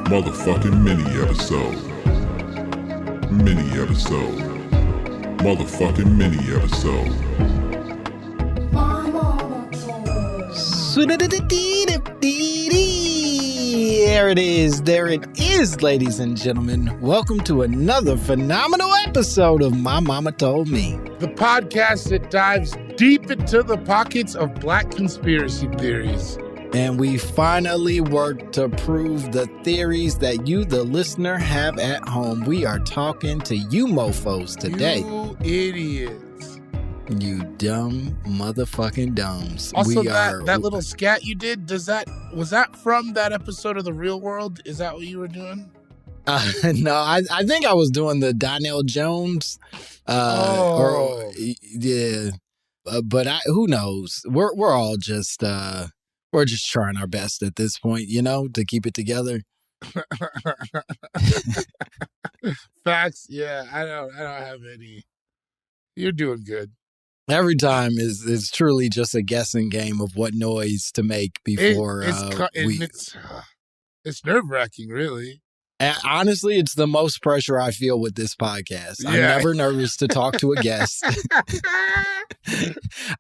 Motherfucking mini episode. Mini episode. Motherfucking mini episode. There it is, ladies and gentlemen. Welcome to another phenomenal episode of My Mama Told Me. The podcast that dives deep into the pockets of black conspiracy theories. And we finally worked to prove the theories that you, the listener, have at home. We are talking to you mofos today. You idiots. You dumb motherfucking dumbs. Also, that little scat you did, was that from that episode of The Real World? Is that what you were doing? No, I think I was doing the Donnell Jones. But who knows? We're all just we're just trying our best at this point, to keep it together. Facts, yeah. I don't have any. You're doing good. Every time is truly just a guessing game of what noise to make before it's nerve-wracking, really. Honestly, it's the most pressure I feel with this podcast. Yeah. I'm never nervous to talk to a guest.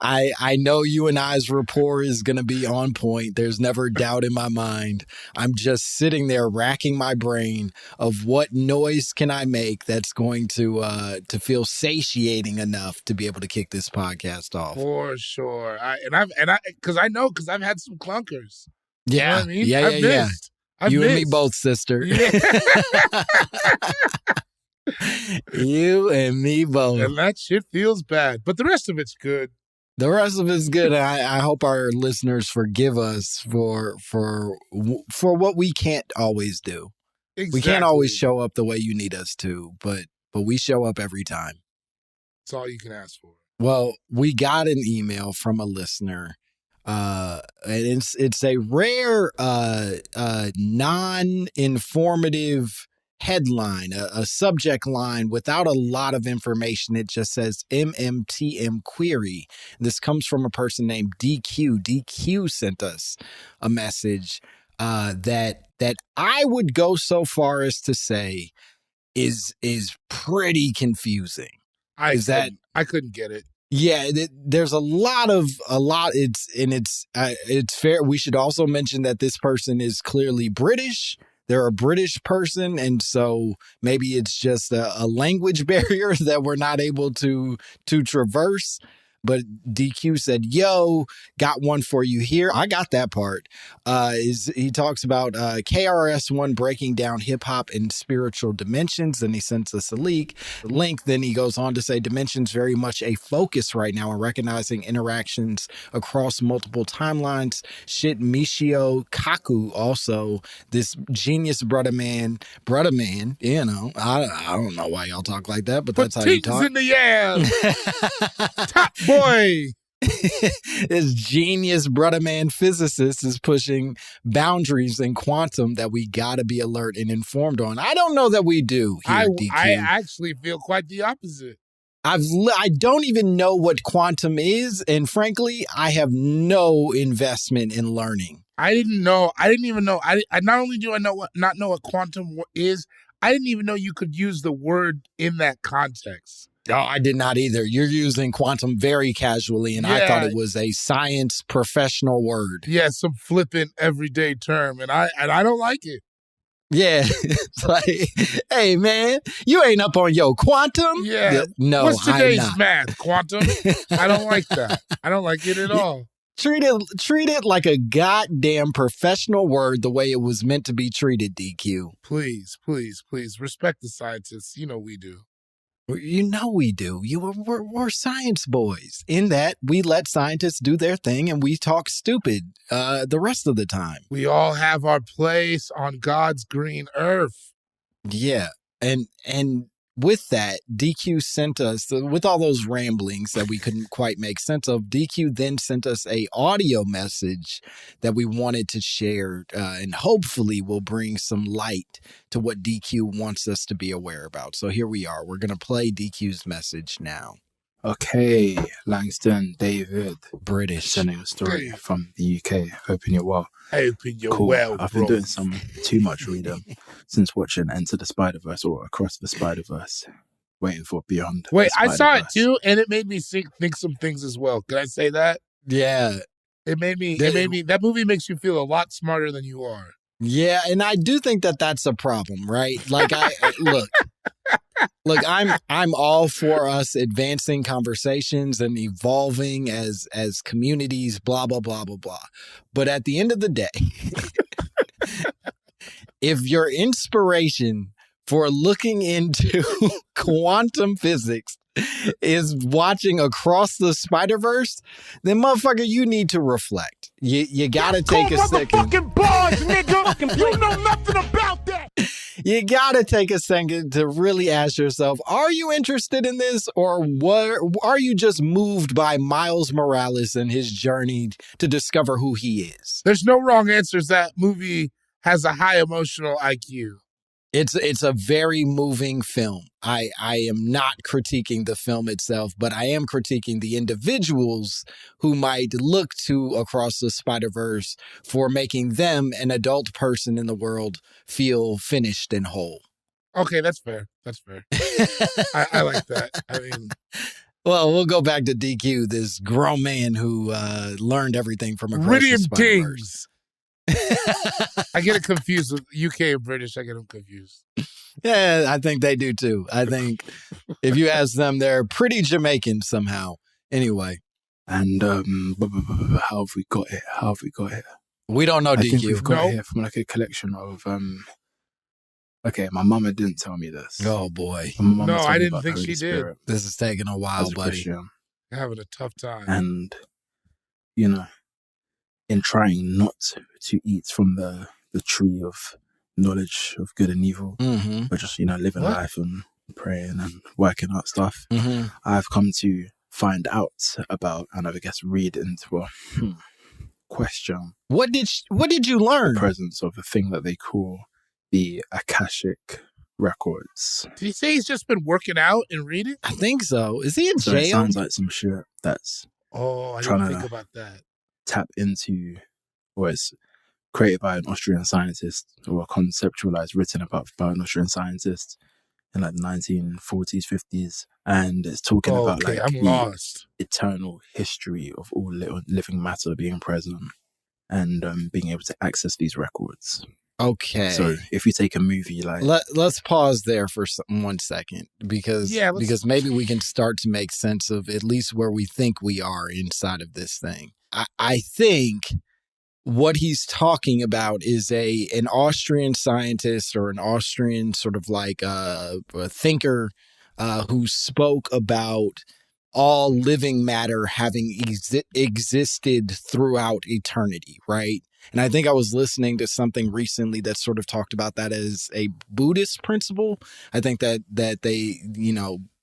I know you and I's rapport is going to be on point. There's never doubt in my mind. I'm just sitting there racking my brain of what noise can I make that's going to feel satiating enough to be able to kick this podcast off. For sure. Because I've had some clunkers. Yeah. You know what I mean? Yeah. You and me both, sister. Yeah. You and me both. And that shit feels bad. But the rest of it's good. The rest of it's good. I hope our listeners forgive us for what we can't always do. Exactly. We can't always show up the way you need us to, but we show up every time. That's all you can ask for. Well, we got an email from a listener. And it's a rare, non-informative headline, a subject line without a lot of information. It just says MMTM query. This comes from a person named DQ. DQ sent us a message that I would go so far as to say is pretty confusing. I couldn't get it. Yeah, there's a lot. It's fair. We should also mention that this person is clearly British. They're a British person, and so maybe it's just a language barrier that we're not able to traverse. But DQ said, yo, got one for you here. I got that part. He talks about KRS-One breaking down hip-hop in spiritual dimensions. Then he sends us a link. Then he goes on to say dimensions very much a focus right now in recognizing interactions across multiple timelines. Shit, Michio Kaku also, this genius brother man, I don't know why y'all talk like that, but that's how you talk. In the air. Top boy. This genius brother man physicist is pushing boundaries in quantum that we gotta be alert and informed on. I don't know that we do here, DQ. I actually feel quite the opposite. I don't even know what quantum is, and frankly, I have no investment in learning. I didn't even know. I not only do I not know what quantum is, I didn't even know you could use the word in that context. Oh, I did not either. You're using quantum very casually, and I thought it was a science professional word. Yeah, some flippant everyday term, and I don't like it. Yeah, it's like, hey man, you ain't up on your quantum. Yeah, no, what's today's math? Quantum? I don't like that. I don't like it at all. Treat it like a goddamn professional word, the way it was meant to be treated. DQ. Please respect the scientists. You know we do. You know we do. We're science boys in that we let scientists do their thing and we talk stupid the rest of the time. We all have our place on God's green earth. Yeah. And with that, DQ sent us, with all those ramblings that we couldn't quite make sense of, DQ then sent us a audio message that we wanted to share and hopefully will bring some light to what DQ wants us to be aware about. So here we are. We're going to play DQ's message now. Okay, Langston, David, British. sending a story Hey. from the UK. Hoping you're well. Open your Cool. well, I've bro. been doing some too much reading since watching Enter the Spider-Verse or Across the Spider-Verse. Waiting for Beyond. Wait, the I saw it Spider-Verse. too, and it made me think some things as well. Can I say that? Yeah. It made me. That movie makes you feel a lot smarter than you are. Yeah, and I do think that that's a problem, right? Like look, I'm all for us advancing conversations and evolving as communities, blah blah blah blah blah. But at the end of the day, if your inspiration for looking into quantum physics is watching Across the Spider-Verse, then motherfucker, you need to reflect. You gotta take a second. Bars, nigga. You know nothing about that. You gotta take a second to really ask yourself, are you interested in this, or what? Are you just moved by Miles Morales and his journey to discover who he is? There's no wrong answers. That movie has a high emotional IQ. It's a very moving film. I am not critiquing the film itself, but I am critiquing the individuals who might look to Across the Spider-Verse for making them, an adult person in the world, feel finished and whole. Okay, that's fair. That's fair. I like that. I mean, well, we'll go back to DQ, this grown man who learned everything from Across the Iridium Spider-Verse. Dings. I get it confused with UK and British. I get them confused. Yeah, I think they do too. I think if you ask them, they're pretty Jamaican somehow. Anyway. And how have we got it? We don't know, I think DQ. we've got it here from like a collection of okay, my mama didn't tell me this. Oh boy. My mama No, told I me didn't about think the she Holy did. Spirit This is taking a while, as a buddy. Christian. Having a tough time. And in trying not to eat from the tree of knowledge of good and evil, Mm-hmm. but just living What? life and praying and working out stuff, Mm-hmm. I've come to find out about, and I guess read into a question What did you learn? the presence of a thing that they call the Akashic records. Did he say he's just been working out and reading? I think so. Is he in So it jail? sounds like some shit that's Oh, I Trying didn't to- think about that. tap into, or it's created by an Austrian scientist, or conceptualized, written about by an Austrian scientist in like the 1940s, 50s. And it's talking about Okay, like I'm the lost. eternal history of all living matter being present and being able to access these records. Okay. So if you take a movie like Let's pause there for 1 second because maybe we can start to make sense of at least where we think we are inside of this thing. I think what he's talking about is an Austrian scientist or an Austrian sort of like a thinker who spoke about all living matter having existed throughout eternity, right? And I think I was listening to something recently that sort of talked about that as a Buddhist principle. I think that they,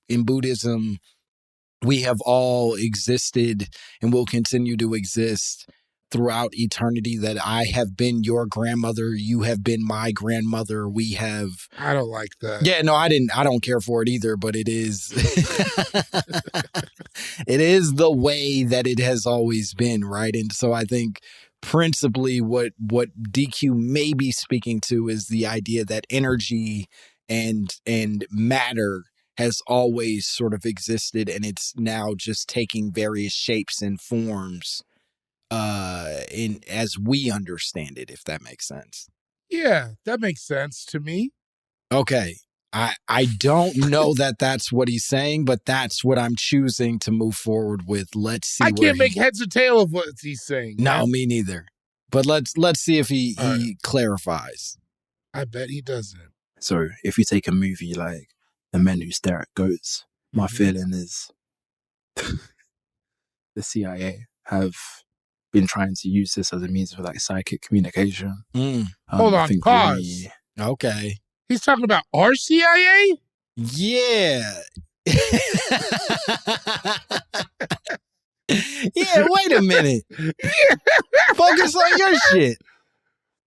in Buddhism, we have all existed and will continue to exist throughout eternity, that I have been your grandmother, you have been my grandmother, we have... I don't like that. Yeah, no, I don't care for it either, but it is... it is the way that it has always been, right? And so I think principally what DQ may be speaking to is the idea that energy and matter has always sort of existed, and it's now just taking various shapes and forms as we understand it, if that makes sense. Yeah, that makes sense to me. Okay. I don't know that that's what he's saying, but that's what I'm choosing to move forward with. Let's see. I can't make heads or tail of what he's saying. No, man. me neither. But let's see if he right. clarifies. I bet he doesn't. So if you take a movie like The Men Who Stare at Goats, my feeling is the CIA have been trying to use this as a means of like psychic communication. Hold I on, think pause. Okay. He's talking about our CIA? Yeah. Yeah, wait a minute. Focus on your shit.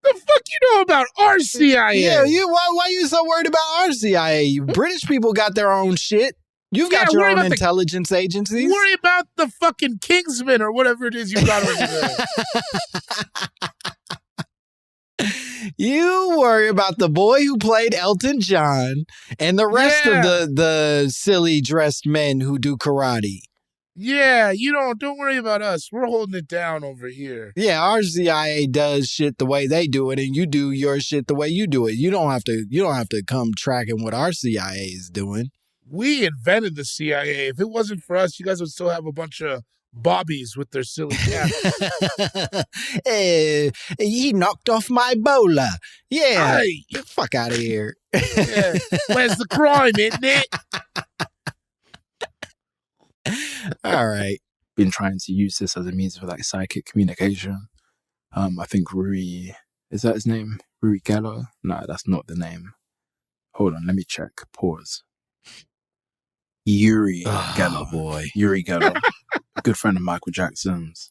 The fuck you know about our CIA? Yeah, why you so worried about our CIA? British people got their own shit. You've got worry your own about intelligence agencies. Worry about the fucking Kingsman or whatever it is you got over there. You worry about the boy who played Elton John and the rest of the silly dressed men who do karate. Yeah, you don't worry about us. We're holding it down over here. Yeah, our CIA does shit the way they do it, and you do your shit the way you do it. You don't have to come tracking what our CIA is doing. We invented the CIA. If it wasn't for us, you guys would still have a bunch of bobbies with their silly caps. He knocked off my bowler. Yeah, Aye. get the fuck out of here. Yeah. Where's the crime, isn't it? All right. Been trying to use this as a means of like psychic communication. I think Rui, is that his name? Rui Geller? No, that's not the name. Hold on, let me check. Pause. Yuri Geller. Boy. Yuri Geller. A good friend of Michael Jackson's.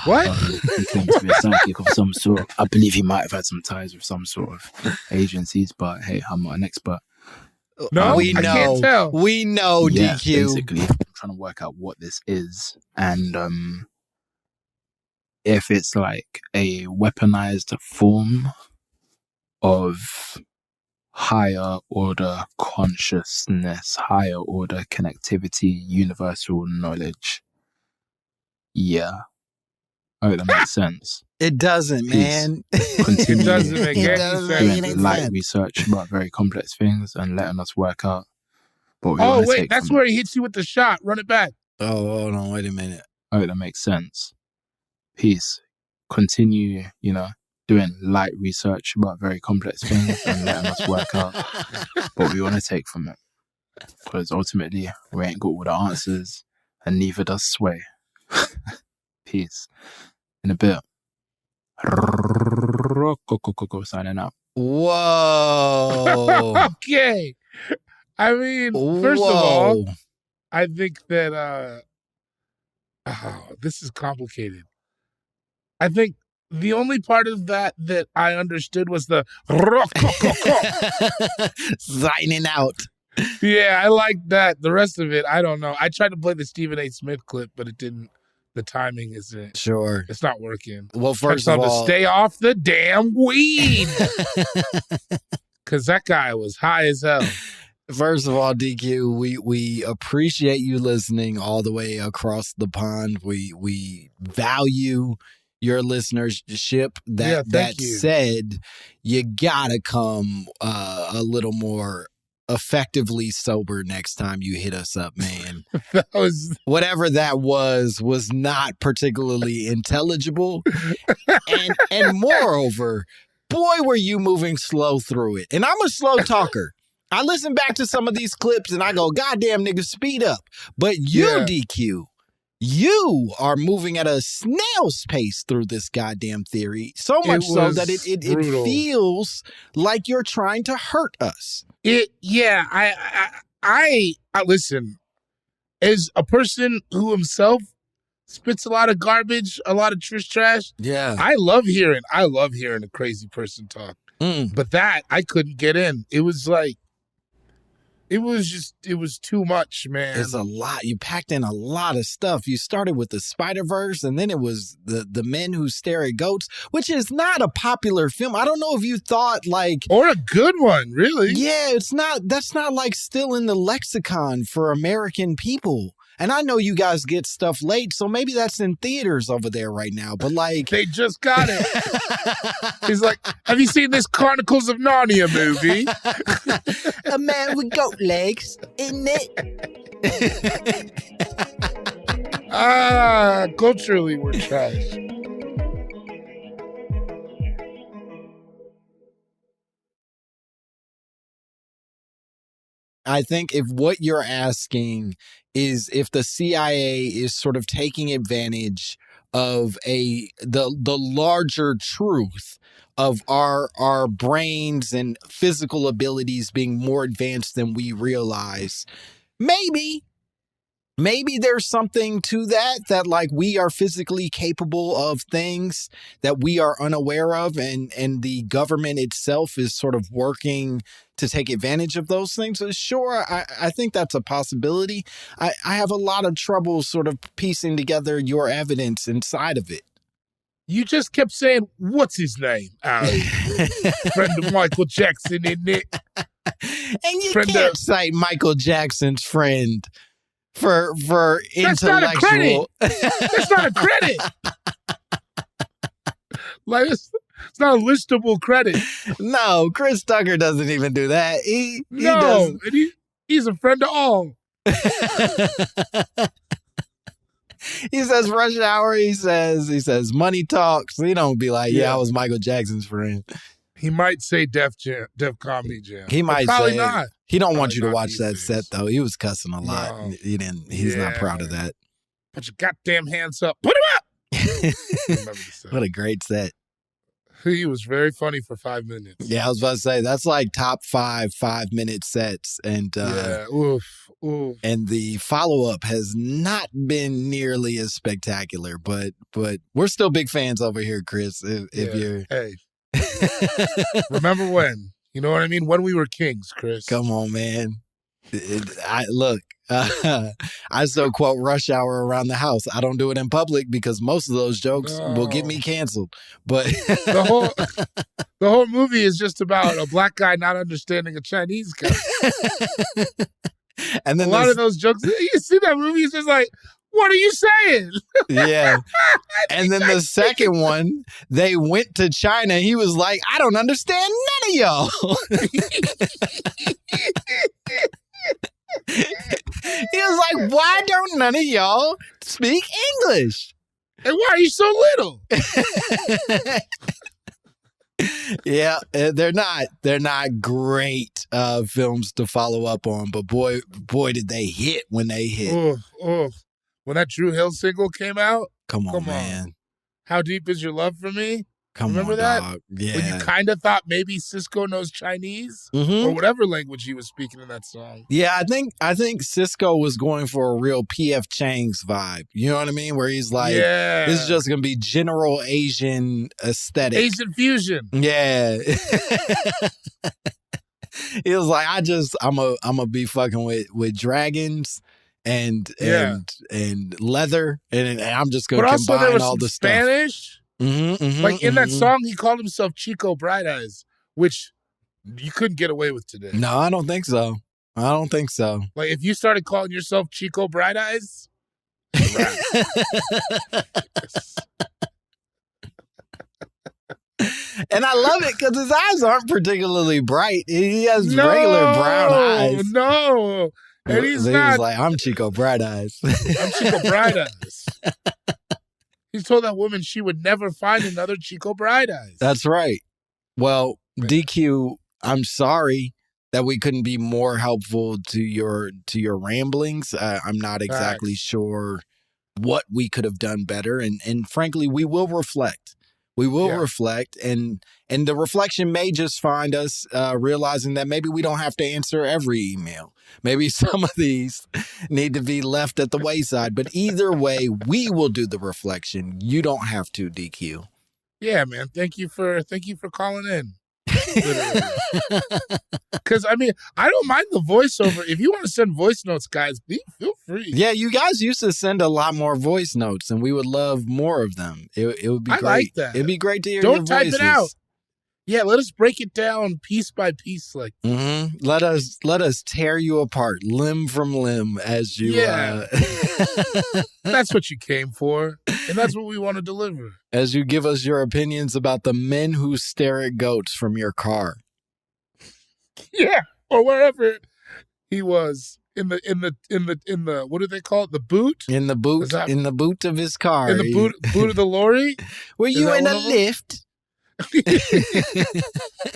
What? He claims to be a psychic of some sort. I believe he might have had some ties with some sort of agencies, but hey, I'm not an expert. No, we I know. can't tell. We know, Yeah, DQ. basically, I'm trying to work out what this is, and if it's like a weaponized form of higher order consciousness, higher order connectivity, universal knowledge. Yeah. Oh, that makes sense. It doesn't, Peace. man. Continue It doesn't make It any doesn't sense. make doing any light sense. research about very complex things and letting us work out what we Oh, want to wait, take that's from where he hits you with the shot. Run it back. Oh, hold on, wait a minute. Oh, that makes sense. Peace. Continue, doing light research about very complex things and letting us work out what we want to take from it. Because ultimately, we ain't got all the answers, and neither does Sway. Peace. In a bit. Signing out. Whoa. Okay. I mean, first of all, Whoa. I think that this is complicated. I think the only part of that I understood was the Signing out. Yeah, I like that. The rest of it, I don't know. I tried to play the Stephen A. Smith clip, but it didn't. The timing isn't. Sure. It's not working. Well, first Tell of him all, to stay off the damn weed, because that guy was high as hell. first of all, DQ, we appreciate you listening all the way across the pond. We value your listenership. That thank you. said, you gotta come a little more effectively sober next time you hit us up, man. That was Whatever that was not particularly intelligible. and moreover, boy, were you moving slow through it. And I'm a slow talker. I listen back to some of these clips and I go, goddamn, nigga, speed up. But you, Yeah. DQ, you are moving at a snail's pace through this goddamn theory. So much so was that it brutal. feels like you're trying to hurt us. I listen, as a person who himself spits a lot of garbage, a lot of trash. Yeah. I love hearing a crazy person talk. But that I couldn't get in. It was like, it was too much, man. It's a lot. You packed in a lot of stuff. You started with the Spider-Verse, and then it was the Men Who Stare at Goats, which is not a popular film. I don't know if you thought like, Or a good one, really. yeah, that's not like still in the lexicon for American people. And I know you guys get stuff late, so maybe that's in theaters over there right now. But like, They just got it. He's like, have you seen this Chronicles of Narnia movie? a man with goat legs, isn't it? Culturally, we're trash. I think if what you're asking is if the CIA is sort of taking advantage of the larger truth of our brains and physical abilities being more advanced than we realize, maybe. maybe there's something to that like we are physically capable of things that we are unaware of, and the government itself is sort of working to take advantage of those things. So sure, I think that's a possibility. I have a lot of trouble sort of piecing together your evidence inside of it. You just kept saying, what's his name? Friend of Michael Jackson, isn't it? And you can't cite Michael Jackson's friend for That's intellectual. That's not a credit. Like it's not a listable credit. No, Chris Tucker doesn't even do that. He and he's a friend of all. He says Rush Hour. He says Money Talks. He don't be like, yeah, I was Michael Jackson's friend. He might say Def Comedy Jam. He might probably say not. He don't want you to watch that set though. He was cussing a lot. No. He's not proud of that. Put your goddamn hands up. Put him up. What a great set. He was very funny for 5 minutes. Yeah, I was about to say that's like top 5-minute sets, and oof. And the follow up has not been nearly as spectacular, but we're still big fans over here, Chris. If you're remember when? You know what I mean? When we were kings, Chris. Come on, man. I still quote Rush Hour around the house. I don't do it in public because most of those jokes will get me canceled. But the whole movie is just about a black guy not understanding a Chinese guy. And then a lot of those jokes, you see that movie, it's just like, what are you saying? Yeah. And then the second one, they went to China. He was like, I don't understand none of y'all. He was like, why don't none of y'all speak English? And why are you so little? Yeah, they're not great films to follow up on, but boy did they hit when they hit. When that Drew Hill single came out, come on, man. How Deep Is Your Love for Me? Remember on, that? Dog. Yeah. When you kind of thought maybe Cisco knows Chinese or whatever language he was speaking in that song. Yeah, I think Cisco was going for a real P.F. Chang's vibe. You know what I mean? Where he's like, this is just going to be general Asian aesthetic. Asian fusion. Yeah. He was like, I'm a be fucking with dragons and leather, and I'm just going to combine all the Spanish stuff. Like in that song, he called himself Chico Bright Eyes, which you couldn't get away with today. No, I don't think so. Like if you started calling yourself Chico Bright Eyes, right. And I love it because his eyes aren't particularly bright. He has regular brown eyes. No, and he's like, I'm Chico Bright Eyes. I'm Chico Bright Eyes. He told that woman she would never find another Chico Bright Eyes. That's right. Well, DQ, I'm sorry that we couldn't be more helpful to your ramblings. I'm not exactly sure what we could have done better, and frankly, we will reflect. We will reflect, and the reflection may just find us realizing that maybe we don't have to answer every email. Maybe some of these need to be left at the wayside. But either way, we will do the reflection. You don't have to, DQ. Yeah, man. Thank you for calling in. Because I mean, I don't mind the voiceover. If you want to send voice notes, guys, feel free. Yeah, you guys used to send a lot more voice notes, and we would love more of them. It would be great. I like that. It'd be great to hear your voices. Don't type it out. Yeah, let us break it down piece by piece, like. Let us tear you apart, limb from limb, as you. Yeah. That's what you came for, and that's what we want to deliver. As you give us your opinions about the men who stare at goats from your car. Yeah, or wherever he was in the what do they call it? The boot? In the boot of his car. In the boot of the lorry? Were you in a lift?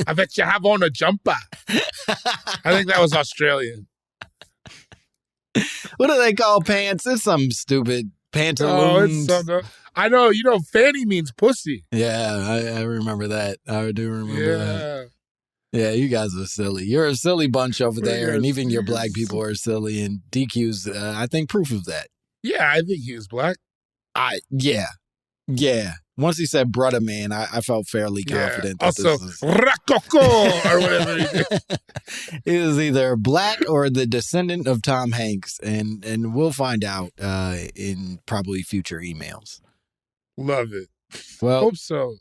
I bet you have on a jumper. I think that was Australian. What do they call pants? It's some stupid pantaloons. I know. You know, fanny means pussy. Yeah, I remember that. I do remember that. Yeah, you guys are silly. You're a silly bunch over there, and even your black people are silly, and DQ's, I think, proof of that. Yeah, I think he was black. Yeah. Once he said brother man, I felt fairly confident. Yeah. That Also, this is... Rakoko, or whatever he did. He was either black or the descendant of Tom Hanks, and we'll find out in probably future emails. Love it. Well, Hope so.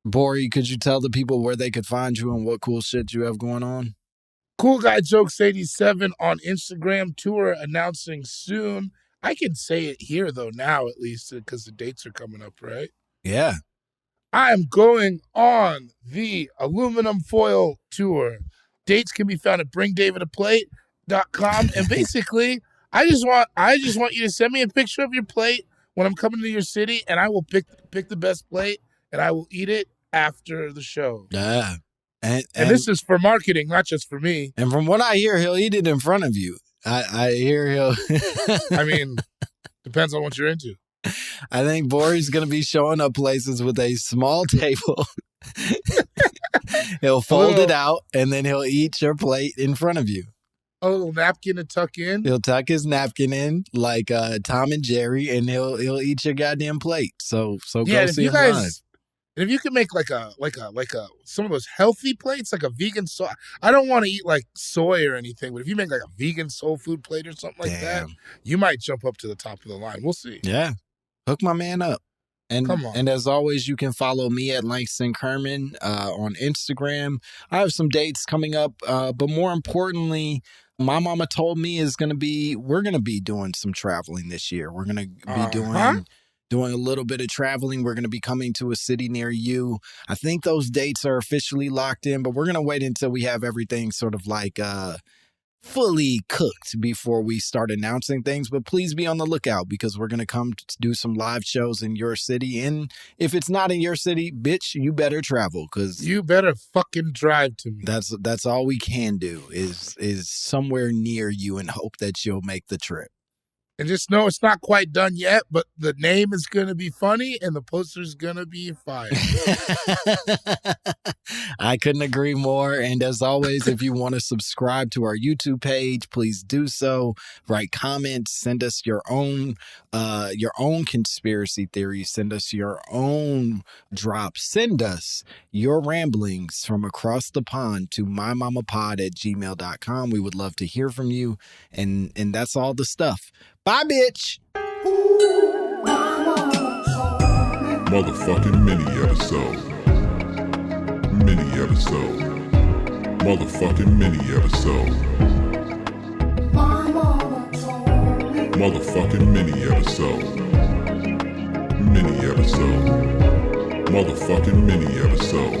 Bori, could you tell the people where they could find you and what cool shit you have going on? Cool Guy Jokes 87 on Instagram. Tour announcing soon. I can say it here, though, now at least, because the dates are coming up, right? Yeah. I am going on the aluminum foil tour. Dates can be found at bringdavidaplate.com. And basically, I just want you to send me a picture of your plate when I'm coming to your city, and I will pick the best plate, and I will eat it after the show. Yeah. And this is for marketing, not just for me. And from what I hear, he'll eat it in front of you. I hear he'll... I mean, depends on what you're into. I think Bori's going to be showing up places with a small table. He'll fold it out, and then he'll eat your plate in front of you. A little napkin to tuck in. He'll tuck his napkin in like Tom and Jerry, and he'll eat your goddamn plate. So yeah, go see him live. And if you can make like a some of those healthy plates, like a vegan soy. I don't want to eat like soy or anything, but if you make like a vegan soul food plate or something like that, you might jump up to the top of the line. We'll see. Yeah. Hook my man up. And, come on. And as always, you can follow me at Langston Kerman on Instagram. I have some dates coming up, but more importantly, my mama told me we're going to be doing some traveling this year. We're going to be doing a little bit of traveling. We're going to be coming to a city near you. I think those dates are officially locked in, but we're going to wait until we have everything sort of like fully cooked before we start announcing things. But please be on the lookout, because we're going to come to do some live shows in your city. And if it's not in your city, bitch, you better travel, because you better fucking drive to me. That's all we can do is somewhere near you, and hope that you'll make the trip. And just know it's not quite done yet, but the name is going to be funny and the poster's going to be fire. I couldn't agree more. And as always, if you want to subscribe to our YouTube page, please do so. Write comments. Send us your own conspiracy theories. Send us your own drops. Send us your ramblings from across the pond to mymommapod@gmail.com. We would love to hear from you. And that's all the stuff. Bye, bitch. Motherfucking mini episode. Mini episode. Motherfucking mini episode. Motherfucking mini episode. Mini episode. Motherfucking mini episode.